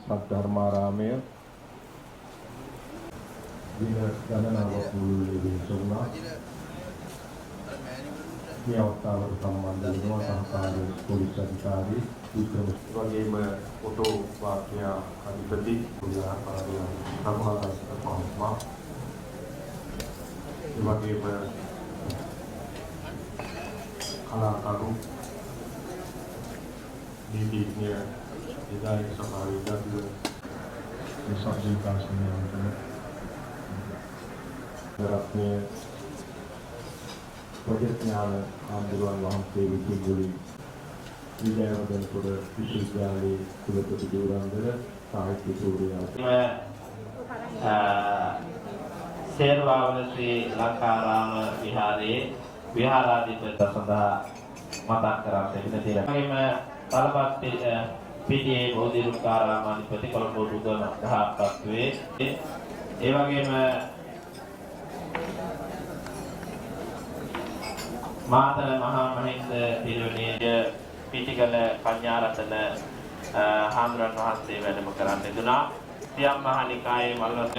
සද්ධර්මාරාමය දින ගණනාවක් මුළුල්ලේ විසුණා. මේ අවස්ථාවට සම්බන්ධ වෙනවා සහකාරී පොලිස් අධිකාරී වික්‍රම වගේම ඔටෝ වාහන අධිපති පුරාපාරය සමාජ මහත්මයා වගේම කලාකරු නීතිඥ විධායක සභාවේ සභ්‍ය විශාල කාර්යනිර්වාහක රත්නයේ ප්‍රජාඥාන ආන්දෝලන වහන්සේ විසින් විද්‍යාවදනපුර විශ්වවිද්‍යාලයේ කුලපති දේවරන්දර සාහිත්‍ය සූර්යයා සේරවාවල ශ්‍රී ලංකාරාම විහාරයේ විහාරාධිපති සඳහා මතක් කර සිටින තලපත් පිටියේ බෝධිරුක්කාරාමාධිපති කොළඹ දුගම දහපත්වේ ඒ වගේම මාතර මහා මහින්ද පිරිවෙනේ පිටිකල පඤ්ඤාරතන හාමුදුරන් වහන්සේ වැඩම කරන්න දුනා. සියම් මහනිකායේ මල්වක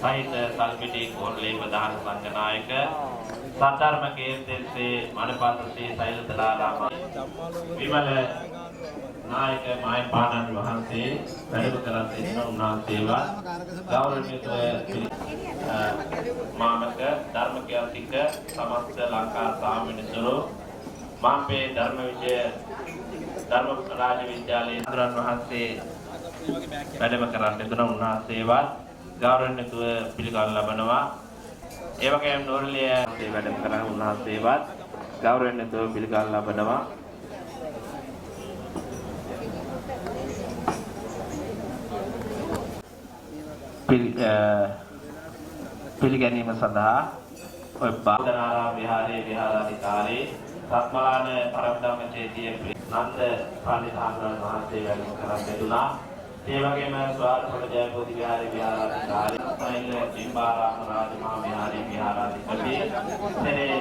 සහිත සල්පිටි කෝරළේ ප්‍රධාන සංඝනායක සද්ධර්ම කේන්ද්‍රයේ මණපත ශ්‍රී සෛලදලාරාම විමල නායක මහින්පාණන් වහන්සේ වැඩම කරන් සිටින උන්වහන්සේලා ගෞරවනීය මාමක ධර්මකයාතික සමස්ත ලංකා සාමිනිසුරු මාම්පේ ධර්ම විජය ධර්ම රාජ විද්‍යාලයේ හඳුරන් වහන්සේ වැඩම කරන් සිටින උන්වහන්සේවත් ගෞරවනීයව පිළිගන්න ලබනවා. ඒ වගේම නෝරලිය වැඩම කරන උන්වහන්සේවත් ගෞරවනීයව පිළිගන්න ලබනවා. පිළිගැනීම සඳහා ඔය බාදනාරාම විහාරයේ විහාරාධිකාරී රත්මලාන පරමධම්ම චේතිය නන්ද පඬිතුමන් වහන්සේ වැඩම කරන් සිටිනා. ඒ වගේම ස්වාර්ථපර ජයපෝති විහාරයේ විහාරාධිකාරී සෛල ජිම්බාරාම රාජමහා විහාරයේ විහාරාධිපති සෙනේ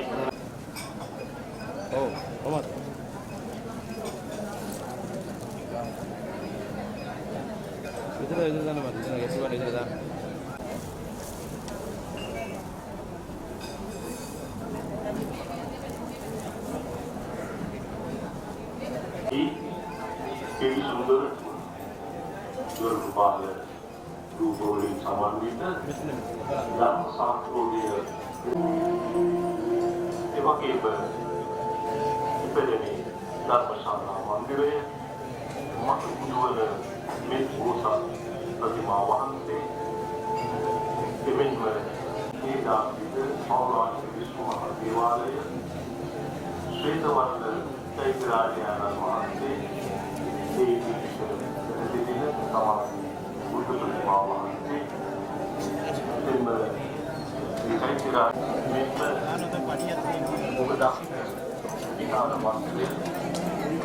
කොහොමද ඉතින් දාන්න මත ඉතින් ගැටුවා ඉතින් දාන්න ඒ සුන්දර දුර්පාල රූපෝලි සමන්විත ධර්ම සාස්ත්‍රෝදය එවකේප ඉපදෙනි ධර්මශාලා මන්දිරය මතු කුඩුවල මේ බෝසත් ප්‍රතිමා වහන්සේ එමෙන්ම මේ දාපිට පෞරාණික විශ්වමහා දේවාලය ශ්වේතවර්ණ චෛත්‍යාලයන් වහන්සේ ඒ පිළිසිතින සමාධි බුද්ධ ප්‍රතිමා වහන්සේ එමෙන්ම මේ චෛත්‍යාලය මෙන්න ඔබ දක්වන විහාර මන්දිරය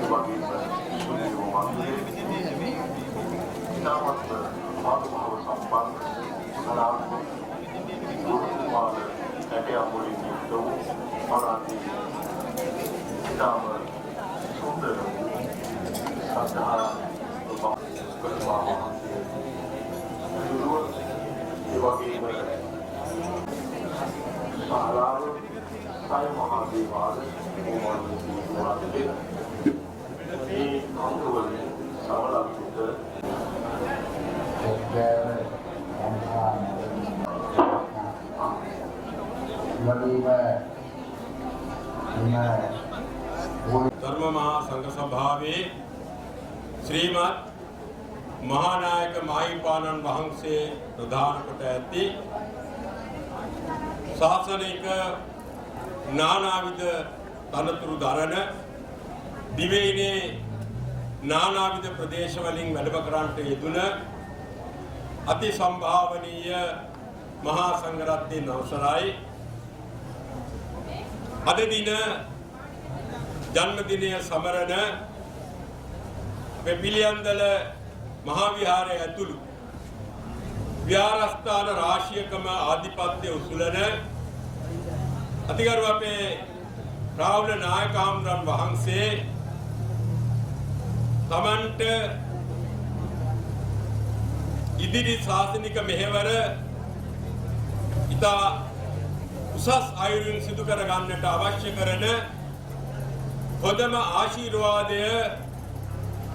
වගේම සුන්දර මන්දිරය ඉතාමත් ආත්මව සම්පන්න අනාත්ම ගුරුතුමාල ඇටයමුලින් යුක්ත වූ මරාठी ඉතාම සුන්දර සද්ධා ප්‍රතිමා වහන්සේ ඒ වගේම ශාලාව සය මහා දේවාලය වහන්සේ මේ අංගවලින් සමලක්ෂිත धर्म महासंघ सभावे श्रीमद महानायक माहीपाणන් වහන්සේ ප්‍රධාන කොට ඇති ශාසනික නානාවිධ තනතුරු දරන දිවයිනේ නානාවිධ ප්‍රදේශ වලින් වැඩම කරන්නට යෙදුන අති සම්භාවනීය මහා සංඝරත්නයේ අවසරයි අද දින ජන්මදිනය සමරන අපේ පිළියන්දල මහා විහාරය ඇතුළු විහාරස්ථාන රාශියකම ආධිපත්‍ය උසුලන අතිගරු අපේ රාහුල නායක හාමුදුරන් වහන්සේ තමන්ට ඉදිරි ශාසනික මෙහෙවර ඉතා උසස් අයුරින් සිදු කර ගන්නට අවශ්‍ය කරන හොඳම ආශිර්වාදය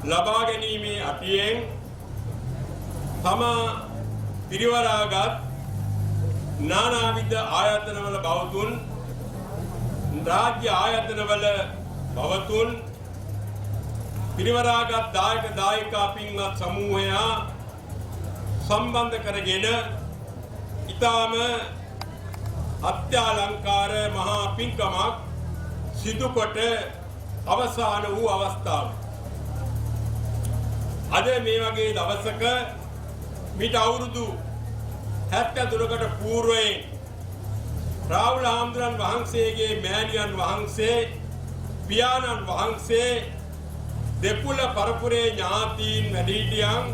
ලබා ගැනීමේ අටියෙන් තමා පිරිවරාගත් නානාවිධ ආයතනවල බවතුන් රාජ්‍ය ආයතනවල බවතුන් පිරිවරාගත් දායක දායිකා පින්වත් සමූහයා සම්බන්ධ කරගෙන ඊටාම අත්‍යලංකාර මහා පින්කමක් සිදු කොට අවසාන වූ අවස්ථාව. අද මේ වගේ දවසක මිට අවුරුදු 73කට పూర్වයෙන් රාහුල හාමුදුරන් වහන්සේගේ මෑණියන් වහන්සේ පියාණන් වහන්සේ දෙපුල පරපුරේ ඥාතීන් වැඩිහිටියන්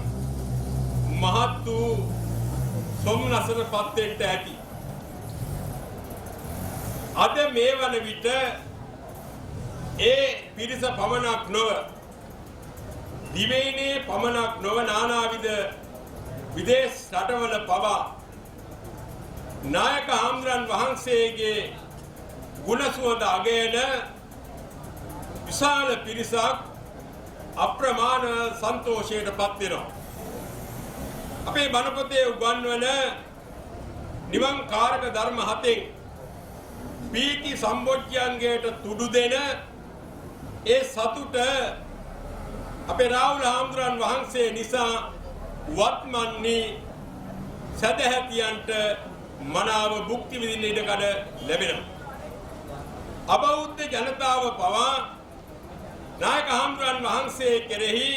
මහත් වූ සොම්නසටපත් වෙන්න ඇති. අද මේ වන විට ඒ පිරිස පමණක් නොව දිවයිනේ පමණක් නොව නානාවිධ විදේශ රටවල පවා නායක හාමුදුරන් වහන්සේගේ ගුණ සුවඳ අගයන විශාල පිරිසක් අප්‍රමාණ සන්තෝෂයටපත් වෙනවා. අපේ බණ පොතේ උගන්වන නිවන් කාරක ධර්ම 7න් පීති සම්බොජ්ජංගයට තුඩු දෙන ඒ සතුට අපේ රාහුල හාමුදුරන් වහන්සේ නිසා වත්මන්නේ සදහැතියන්ට මනාව භුක්ති විඳින්න ඉඩකඩ ලැබෙනවා. අබෞද්ධ ජනතාව පවා නායක හාමුදුරන් වහන්සේ කෙරෙහි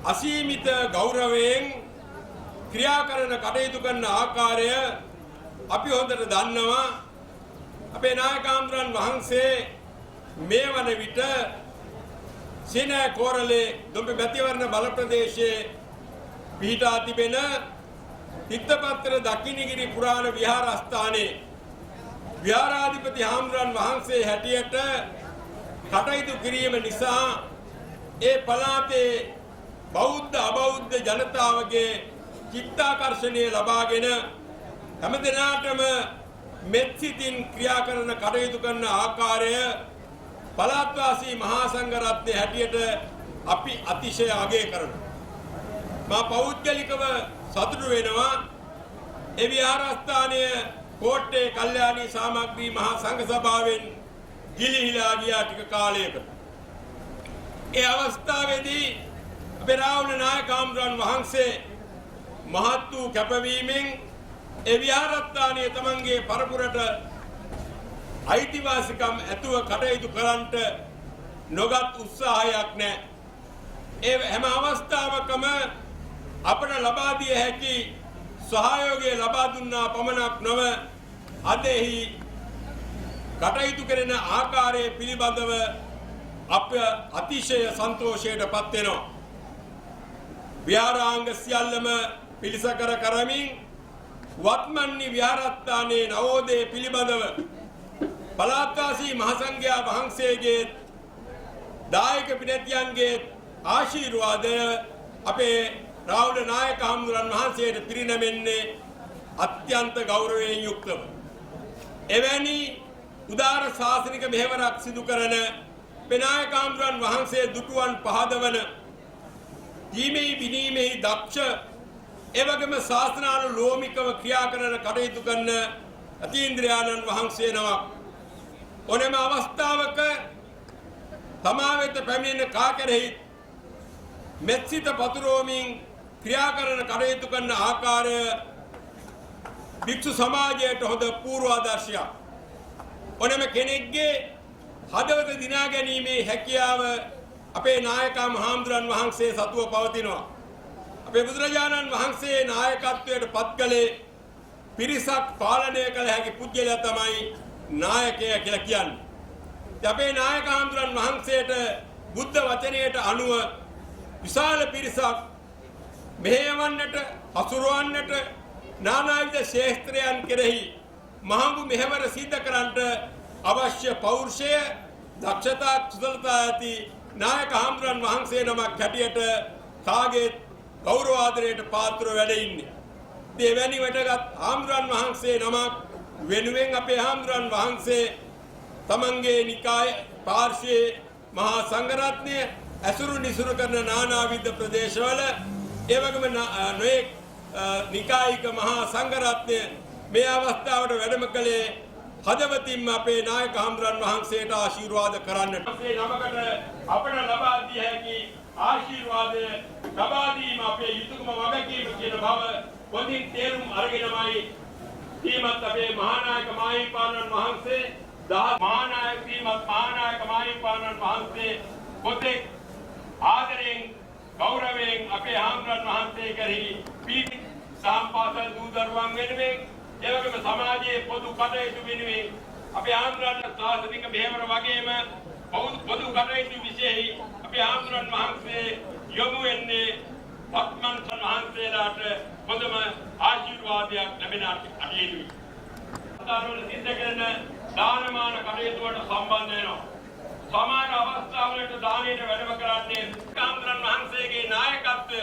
අසීමිත ගෞරවයෙන් ක්‍රියා කරන කටයුතු කරන ආකාරය අපි හොඳට දන්නවා. අපේ නායක හාමුදුරන් වහන්සේ මේ වන විට සීනා කෝරළේ දොඹ මැතිවරණ බල ප්‍රදේශයේ පිහිටා තිබෙන තිත්තපත්තර දකින්නගිරි පුරාණ විහාරස්ථානයේ විහාරාධිපති හාමුදුරන් වහන්සේ හැටියට කටයුතු කිරීම නිසා ඒ පළාතේ බෞද්ධ අබෞද්ධ ජනතාවගේ චිත්තාකර්ෂණය ලබාගෙන හැමදෙනාටම මෙත්සිතින් ක්‍රියා කරන කටයුතු කරන ආකාරය පළාත්වාසී මහා සංඝරත්නයේ හැටියට අපි අතිශය අගය කරනවා. මා පෞද්ගලිකව සතුටු වෙනවා ඒ විහාරස්ථානයේ කෝට්ටේ කල්යාණී සාමග්‍රී මහා සංඝ සභාවෙන් ගිලිහිලා ගියා ටික කාලයකට. ඒ අවස්ථාවේදී අපේ රාහුල නායක හාමුදුරන් වහන්සේ මහත් වූ කැපවීමෙන් ඒ විහාරස්ථානයේ තමන්ගේ පරපුරට අයිතිවාසිකම් ඇතුව කටයුතු කරන්නට නොගත් උත්සාහයක් නැහැ. ඒ හැම අවස්ථාවකම අපට ලබා දිය හැකි සහයෝගය ලබා දුන්නා පමණක් නොව අදෙහි කටයුතු කරන ආකාරය පිළිබඳව අප අතිශය සන්තෝෂයටපත් වෙනවා. විහාරාංග සියල්ලම පිළිසකර කරමින් වත්මන්නේ විහාරස්ථානයේ නවෝදය පිළිබඳව පළාත්වාසී මහසංඝයා වහන්සේගේ දායක පිරිතියන්ගේ ආශිර්වාදය අපේ රාහුල නායක හාමුදුරන් වහන්සේට පිරිනැමෙන්නේ අත්‍යන්ත ගෞරවයෙන් යුක්තව. එවැනි උදාර ශාසනික මෙහෙවරක් සිදු කරන නායක හාමුදුරන් වහන්සේ දුටුවන් පහදවන දීමේ විනීමේ දක්ෂ එවැගේම ශාසනානුලෝමිකව ක්‍රියා කරන කටයුතු කරන අතීන්ද්‍රයාණන් වහන්සේ නමක් ඕනෑම අවස්ථාවක තමා වෙත පැමිණෙන කා කෙරෙහි මෙත්සිත පතුරවමින් ක්‍රියා කරන කටයුතු කරන ආකාරය භික්ෂු සමාජයට හොඳ පූර්වාදර්ශයක්. ඕනෑම කෙනෙක්ගේ හදවත දිනා ගැනීමේ හැකියාව අපේ නායක මහාමුදුරන් වහන්සේ සතුව පවතිනවා. අපේ බුදුරජාණන් වහන්සේ නායකත්වයට පත් කළේ පිරිසක් පාලනය කළ හැකි පුද්ගලයා තමයි නායකයා කියලා කියන්නේ. අපේ නායක හාමුදුරන් වහන්සේට බුද්ධ වචනයට අනුව විශාල පිරිසක් මෙහෙයවන්නට හසුරවන්නට නානාවිධ ශේස්ත්‍රයන් කෙරෙහි මහඟු මෙහෙවර සිද්ධ කරන්නට අවශ්‍ය පෞරුෂය දක්ෂතා කුසලතා ඇති නායක හාමුදුරන් වහන්සේ නමක් හැටියට කාගේ ගෞරව ආදරයට පාත්‍ර වැඩ ඉන්නේ. දෙවැනි වටගත් හාමුදුරන් වහන්සේ නමක් වෙනුවෙන් අපේ හාමුදුරන් වහන්සේ තමන්ගේ නිකාය පාර්ශ්වයේ මහා සංඝරත්නය ඇසුරු නිසුරු කරන නානාවිධ ප්‍රදේශවල ඒ වගේම නොයෙක් නිකායික මහා සංඝරත්නය මේ අවස්ථාවට වැඩම කළේ හදවතින්ම අපේ නායක හාමුදුරන් වහන්සේට ආශිර්වාද කරන්නට. මේ නමකට අපට ලබා දී හැකි ආශිර්වාදය ලබා දීම අපේ යුතුයකම වගකීම කියන බව පොදින් තේරුම් අරගෙනමයි ඊමත් අපේ මහානායක මාහිමිපාණන් වහන්සේ මහානායක මාහිමිපාණන් වහන්සේ පොතේ ආදරයෙන් ගෞරවයෙන් අපේ හාමුදුරන් වහන්සේ කෙරෙහි පීති සම්පාසල් දූ දරුවන් වෙනුවෙන් ඒ වගේම සමාජයේ පොදු කටයුතු වෙනුවෙන් අපේ හාමුදුරන් සාසනික මෙහෙවර වගේම පොදු කටයුතු විශේෂයි අපේ හාමුදුරන් වහන්සේ යොමු වෙන්නේ වත්මන් වහන්සේලාට හොඳම ආශිර්වාදයක් ලැබෙන අටේදුයි. අදාළවල සිද්ධ කරන දානමාන කටයුතු වලට සම්බන්ධ වෙනවා. සමාන අවස්ථාවලට දානයට වැඩම කරන්නේ හාමුදුරන් වහන්සේගේ නායකත්වය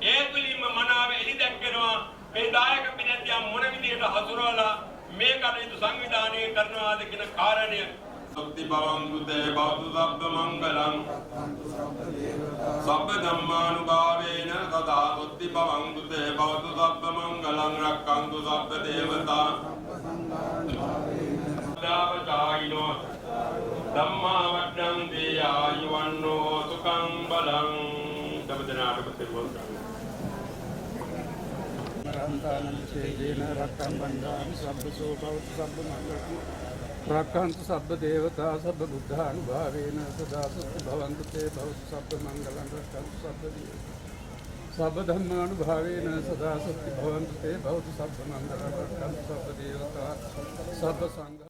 ඒ තුලින්ම මනාව එළිදැක්කනවා. මේ දායක පිරිසියන් මොන විදිහට හසුරවලා මේ කටයුතු සංවිධානය කරනවාද කියන කාරණය සත්‍ති භවන්තු තේ භවතු සබ්බ මංගලං සබ්බ ධම්මානුභාවේන සදා සත්‍ති භවන්තු තේ භවතු සබ්බ මංගලං රක්ඛන්තු සබ්බ දේවතා දාවචායිනෝ ධම්මා වඩ්ඩං දේයායුවන්නෝ සුඛං බලං දබදනාට පෙරවල් රන්තානන්සේන රක්ඛම් බන්ධාමි සබ්බසෝ භවතු සබ්බ මංගලං රක්ඛන්තු සබ්බ දේවතා සබ්බ බුද්ධානුභාවේන සදා සත්‍ය භවන්තු තේ භවතු සබ්බ මංගලං රක්ඛන්තු සබ්බ ධම්මානුභාවේන සදා සත්‍ය භවන්තු තේ භවතු සබ්බ මංගලං රක්ඛන්තු සබ්බ දේවතා සබ්බ සංඝ